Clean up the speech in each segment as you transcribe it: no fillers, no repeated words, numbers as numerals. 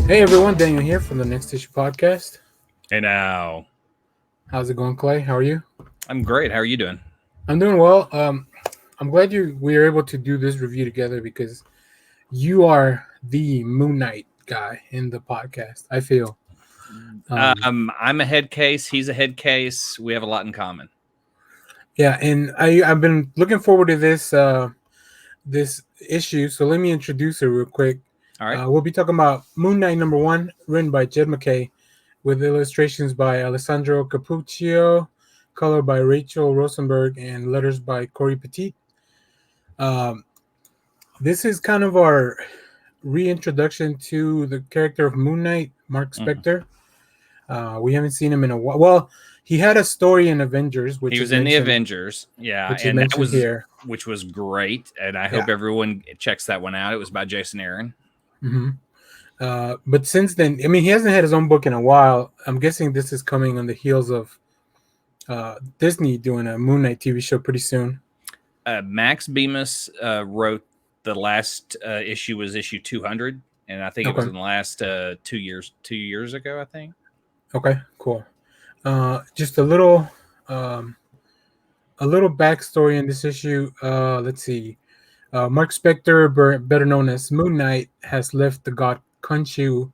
Hey everyone, Daniel here from the Next Issue Podcast. Hey now, How's it going, Clay? How are you? I'm great. How are you doing? I'm doing well. I'm glad we are able to do this review together because you are the Moon Knight guy in the podcast. I feel. I'm a head case. He's a head case. We have a lot in common. Yeah, and I've been looking forward to this issue. So let me introduce it real quick. All right. We'll be talking about Moon Knight #1, written by Jed MacKay, with illustrations by Alessandro Cappuccio, color by Rachelle Rosenberg, and letters by Cory Petit. This is kind of our reintroduction to the character of Moon Knight, Mark Spector. We haven't seen him in a while. Well, he had a story in Avengers, which he was in the Avengers, yeah, and that was here, which was great. And I hope everyone checks that one out. It was by Jason Aaron. Mm-hmm. But since then, I mean, he hasn't had his own book in a while. I'm guessing this is coming on the heels of Disney doing a Moon Knight TV show pretty soon. Max Bemis wrote the last issue was issue 200, and I think it was in the last 2 years. 2 years ago, I think. Okay, cool. Just a little backstory in this issue. Let's see. Mark Spector, better known as Moon Knight, has left the god Khonshu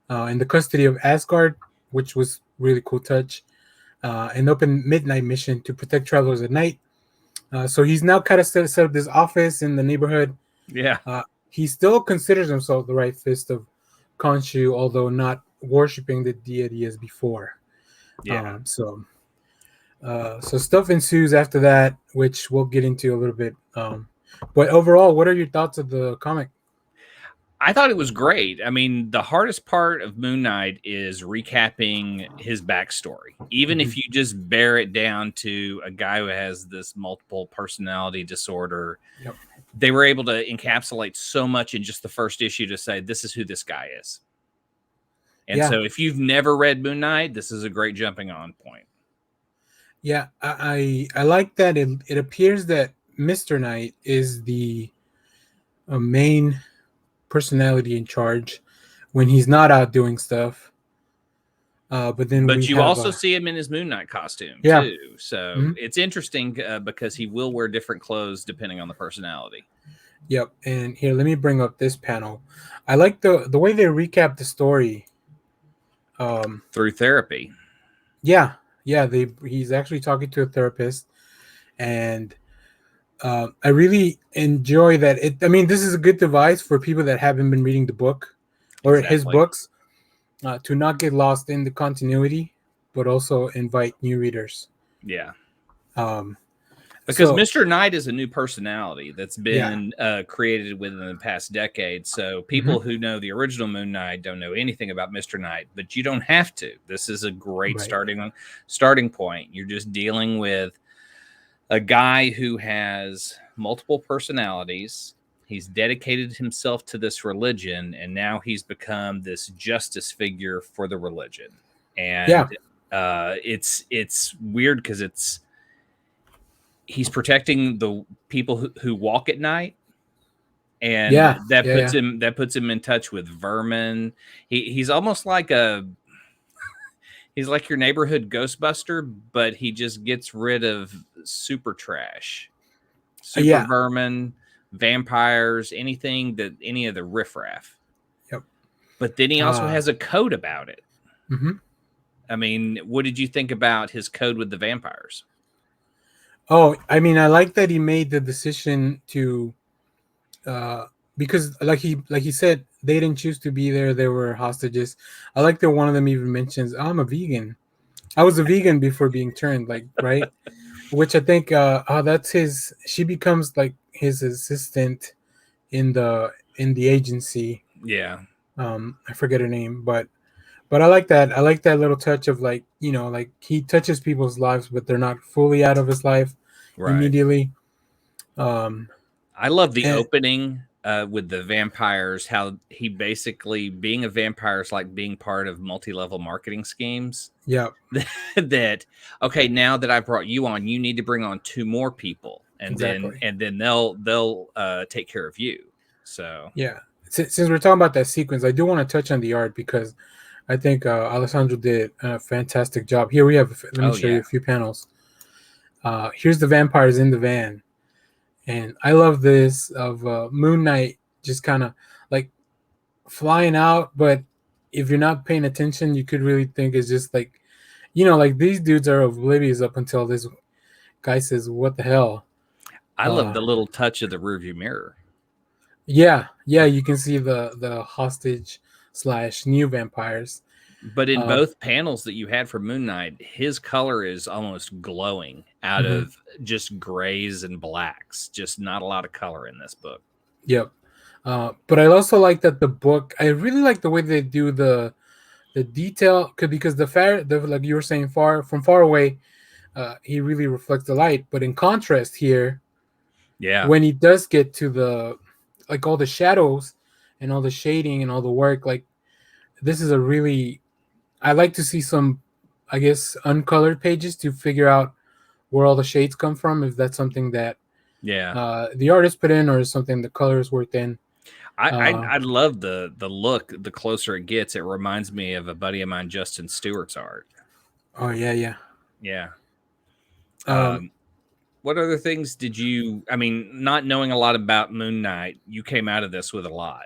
in the custody of Asgard, which was really cool touch. An open midnight mission to protect travelers at night. So he's now kind of set up this office in the neighborhood. Yeah. He still considers himself the right fist of Khonshu, although not worshiping the deity as before. Yeah. So stuff ensues after that, which we'll get into a little bit. But overall, what are your thoughts of the comic? I thought it was great. I mean, the hardest part of Moon Knight is recapping his backstory. Even if you just bear it down to a guy who has this multiple personality disorder, they were able to encapsulate so much in just the first issue to say, this is who this guy is. And so if you've never read Moon Knight, this is a great jumping on point. Yeah, I like that. It appears that Mr. Knight is the main personality in charge when he's not out doing stuff. But you also see him in his Moon Knight costume too. So it's interesting because he will wear different clothes depending on the personality. Yep. And here, let me bring up this panel. I like the way they recap the story. Through therapy. Yeah. He's actually talking to a therapist, and I really enjoy that. This is a good device for people that haven't been reading the book or his books, to not get lost in the continuity, but also invite new readers. Yeah. Because Mr. Knight is a new personality that's been created within the past decade. So people who know the original Moon Knight don't know anything about Mr. Knight, but you don't have to. This is a great starting point. You're just dealing with a guy who has multiple personalities. He's dedicated himself to this religion, and now he's become this justice figure for the religion. And it's weird because he's protecting the people who walk at night, and that puts him in touch with vermin. He's almost like he's like your neighborhood Ghostbuster, but he just gets rid of super trash, vermin, vampires, anything that any of the riffraff. Yep. But then he also has a code about it. I mean, what did you think about his code with the vampires? Oh, I mean, I like that he made the decision to, because like he said, they didn't choose to be there. They were hostages. I like that one of them even mentions, I'm a vegan. I was a vegan before being turned, right? Which I think that's she becomes like his assistant in the agency. Yeah. I forget her name, but I like that. I like that little touch of like he touches people's lives, but they're not fully out of his life immediately. I love the opening with the vampires, how he basically being a vampire is like being part of multi-level marketing schemes. Yeah. That, okay, now that I brought you on, you need to bring on 2 more people, and then they'll take care of you. So yeah. since we're talking about that sequence, I do want to touch on the art because I think Alessandro did a fantastic job. Here we have. Let me show you a few panels. Here's the vampires in the van, and I love this of Moon Knight just kind of like flying out, but if you're not paying attention, you could really think it's just like, like these dudes are oblivious up until this guy says, "What the hell?" I love the little touch of the rearview mirror. Yeah, you can see the hostage / new vampires. But in both panels that you had for Moon Knight, his color is almost glowing out of just grays and blacks. Just not a lot of color in this book. Yep. But I also like that the book. I really like the way they do the detail, because the like you were saying, from far away, he really reflects the light. But in contrast here, when he does get to the all the shadows and all the shading and all the work, like this is a really, I like to see some, I guess, uncolored pages to figure out where all the shades come from, if that's something that the artist put in or is something the colors worked in. I love the look. The closer it gets, it reminds me of a buddy of mine, Justin Stewart's art. Oh yeah. What other things did you? I mean, not knowing a lot about Moon Knight, you came out of this with a lot.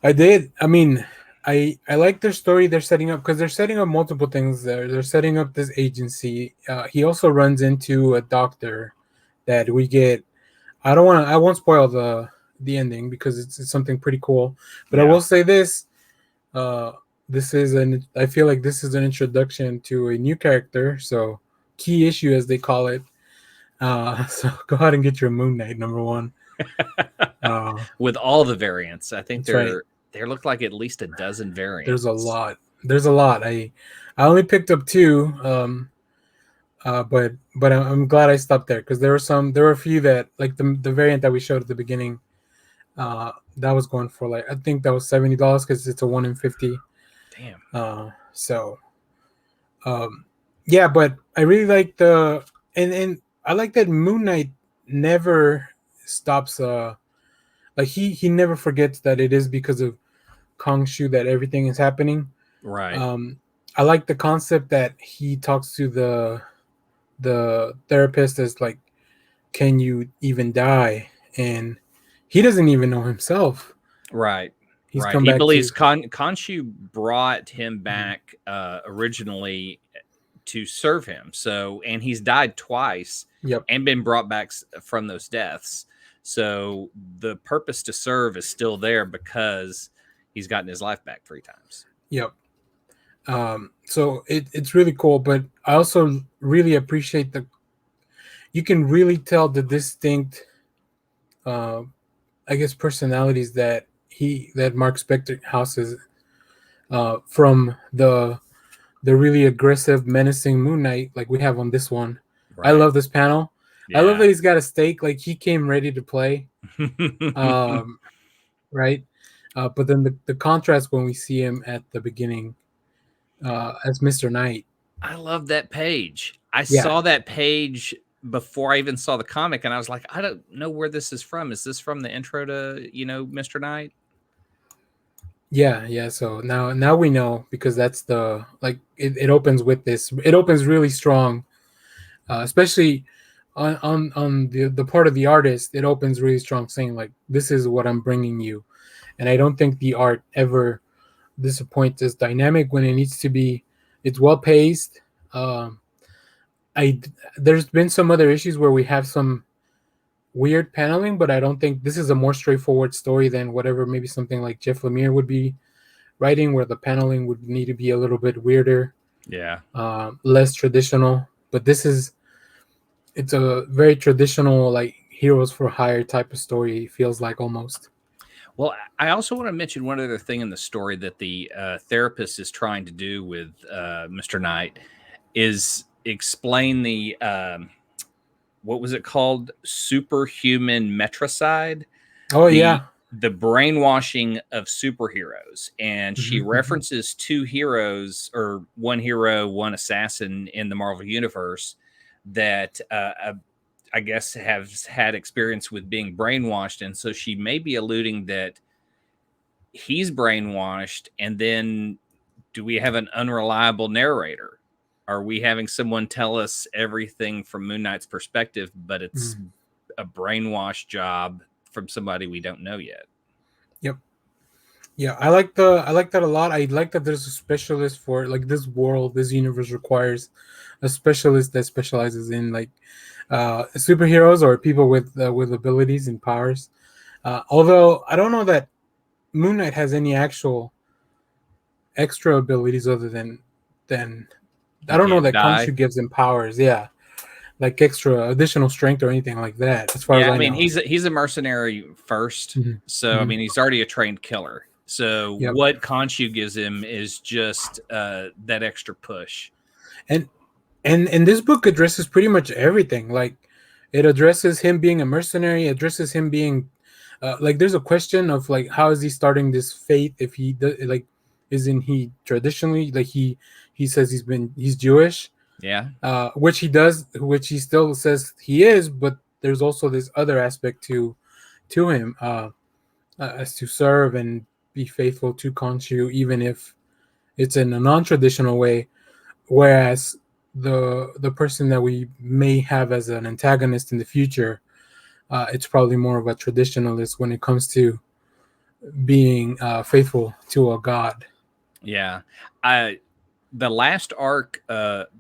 I did. I mean, I like their story they're setting up, because they're setting up multiple things there. They're setting up this agency. He also runs into a doctor that we get. I won't spoil the ending because it's something pretty cool. But I will say this. I feel like this is an introduction to a new character. So key issue, as they call it. So go ahead and get your Moon Knight #1. With all the variants, I think there look like at least a dozen variants. There's a lot. I only picked up 2, but I'm glad I stopped there, because there were a few that, like the variant that we showed at the beginning, that was going for, like, I think that was $70 because it's a 1 in 50. Damn. Yeah, but I really like and I like that Moon Knight never stops. Like he never forgets that it is because of Kong Shu that everything is happening. Right. I like the concept that he talks to the therapist as like, can you even die? And he doesn't even know himself. Right. He's right. come He back believes Khonshu brought him back originally to serve him. So, and he's died twice. Yep. And been brought back from those deaths. So the purpose to serve is still there because he's gotten his life back 3 times. Yep. So it's really cool, but I also really appreciate you can really tell the distinct, I guess, personalities that Mark Spector houses, from the really aggressive, menacing Moon Knight like we have on this one. Right. I love this panel. Yeah. I love that he's got a stake, like he came ready to play. Right. But then the contrast when we see him at the beginning as Mr. Knight. I love that page. I saw that page before I even saw the comic, and I was like, I don't know where this is from. Is this from the intro to, Mr. Knight? Yeah. So now we know, because that's it opens with this. It opens really strong, especially on the part of the artist. It opens really strong, saying like, this is what I'm bringing you. And I don't think the art ever disappoints. It's dynamic when it needs to be. It's well paced. There's been some other issues where we have some weird paneling, but I don't think this is a more straightforward story than whatever maybe something like Jeff Lemire would be writing, where the paneling would need to be a little bit weirder, less traditional. But it's a very traditional, like heroes for hire type of story, it feels like, almost. Well, I also want to mention one other thing in the story that the therapist is trying to do with Mr. Knight is explain the what was it called? Superhuman metricide. Oh, yeah. The brainwashing of superheroes. And she references 2 heroes, or 1 hero, 1 assassin in the Marvel Universe, that I guess, has had experience with being brainwashed, and so she may be alluding that he's brainwashed, and then do we have an unreliable narrator? Are we having someone tell us everything from Moon Knight's perspective, but it's a brainwash job from somebody we don't know yet? Yep. Yeah, I like that a lot. I like that there's a specialist for like this world, this universe requires a specialist that specializes in like superheroes or people with abilities and powers. Although I don't know that Moon Knight has any actual extra abilities other than I don't know that Khonshu gives him powers. Yeah, like extra additional strength or anything like that. As far as I mean, know, he's a mercenary first, so I mean he's already a trained killer. So what Khonshu gives him is just that extra push. And this book addresses pretty much everything. Like it addresses him being a mercenary, addresses him being like there's a question of like how is he starting this faith if he like isn't he traditionally like he says he's Jewish, which he does, which he still says he is, but there's also this other aspect to him as to serve and be faithful to Khonshu even if it's in a non-traditional way, whereas the person that we may have as an antagonist in the future, it's probably more of a traditionalist when it comes to being faithful to a god. Yeah. The last arc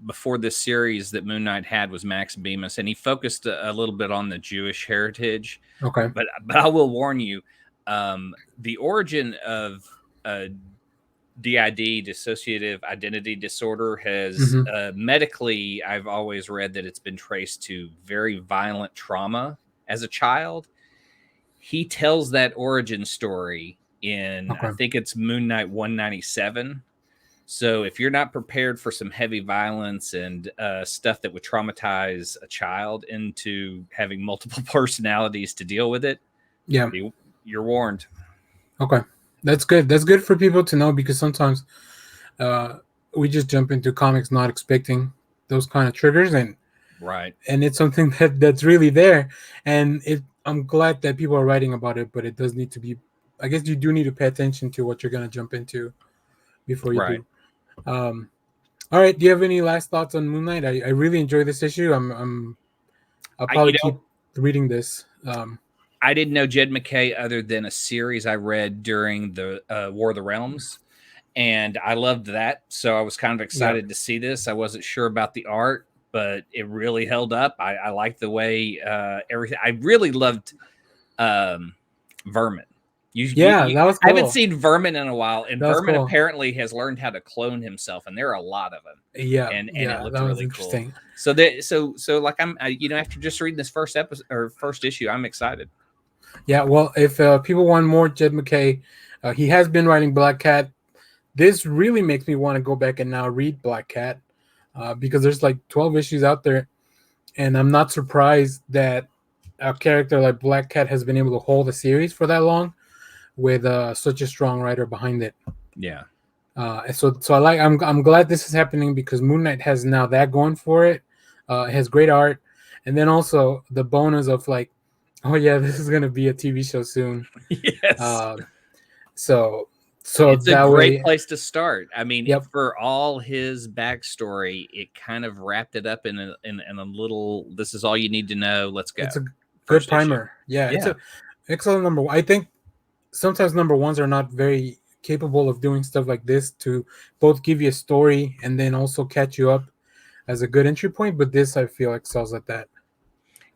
before this series that Moon Knight had was Max Bemis, and he focused a little bit on the Jewish heritage. Okay. But I will warn you, the origin of DID, dissociative identity disorder, has medically, I've always read that it's been traced to very violent trauma as a child. He tells that origin story in, I think it's Moon Knight 197. So if you're not prepared for some heavy violence and stuff that would traumatize a child into having multiple personalities to deal with it, you're warned. Okay, that's good. That's good for people to know because sometimes we just jump into comics not expecting those kind of triggers, and it's something that's really there. And I'm glad that people are writing about it, but it does need to be. I guess you do need to pay attention to what you're going to jump into before you do. All right. Do you have any last thoughts on Moon Knight? I really enjoy this issue. I'll probably keep reading this. I didn't know Jed MacKay other than a series I read during the War of the Realms, and I loved that. So I was kind of excited to see this. I wasn't sure about the art, but it really held up. I liked the way everything. I really loved Vermin. That was cool. I haven't seen Vermin in a while, and Vermin apparently has learned how to clone himself, and there are a lot of them. And it looked really interesting. Cool. So like I'm, after just reading this first episode or first issue, I'm excited. Yeah, well, if people want more Jed MacKay, he has been writing Black Cat. This really makes me want to go back and now read Black Cat because there's like 12 issues out there, and I'm not surprised that a character like Black Cat has been able to hold a series for that long with such a strong writer behind it. Yeah. So I'm glad this is happening because Moon Knight has now that going for it. It has great art, and then also the bonus of like, oh yeah, this is gonna be a TV show soon. Yes. So it's a great place to start. I mean, for all his backstory, it kind of wrapped it up in a little. This is all you need to know. Let's go. It's a good primer. It's an excellent number one. I think sometimes number ones are not very capable of doing stuff like this to both give you a story and then also catch you up as a good entry point. But this, I feel, excels at that.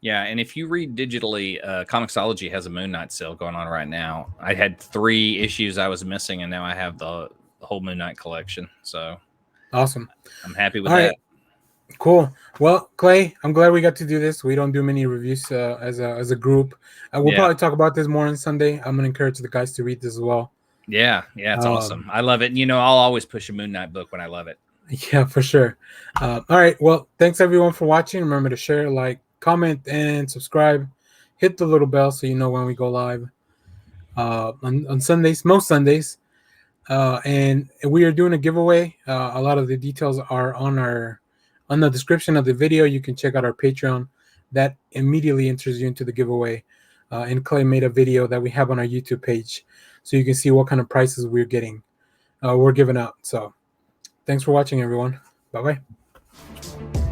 Yeah, and if you read digitally, Comixology has a Moon Knight sale going on right now. I had 3 issues I was missing, and now I have the whole Moon Knight collection. So awesome! I'm happy with that. Cool. Well, Clay, I'm glad we got to do this. We don't do many reviews as a group. We'll probably talk about this more on Sunday. I'm gonna encourage the guys to read this as well. Yeah, it's awesome. I love it. And, I'll always push a Moon Knight book when I love it. Yeah, for sure. All right. Well, thanks everyone for watching. Remember to share, like, comment, and subscribe. Hit the little bell so you know when we go live on Sundays, most Sundays. And we are doing a giveaway. A lot of the details are on the description of the video. You can check out our Patreon. that immediately enters you into the giveaway. And Clay made a video that we have on our YouTube page, so you can see what kind of prices we're giving out. So thanks for watching, everyone. Bye bye.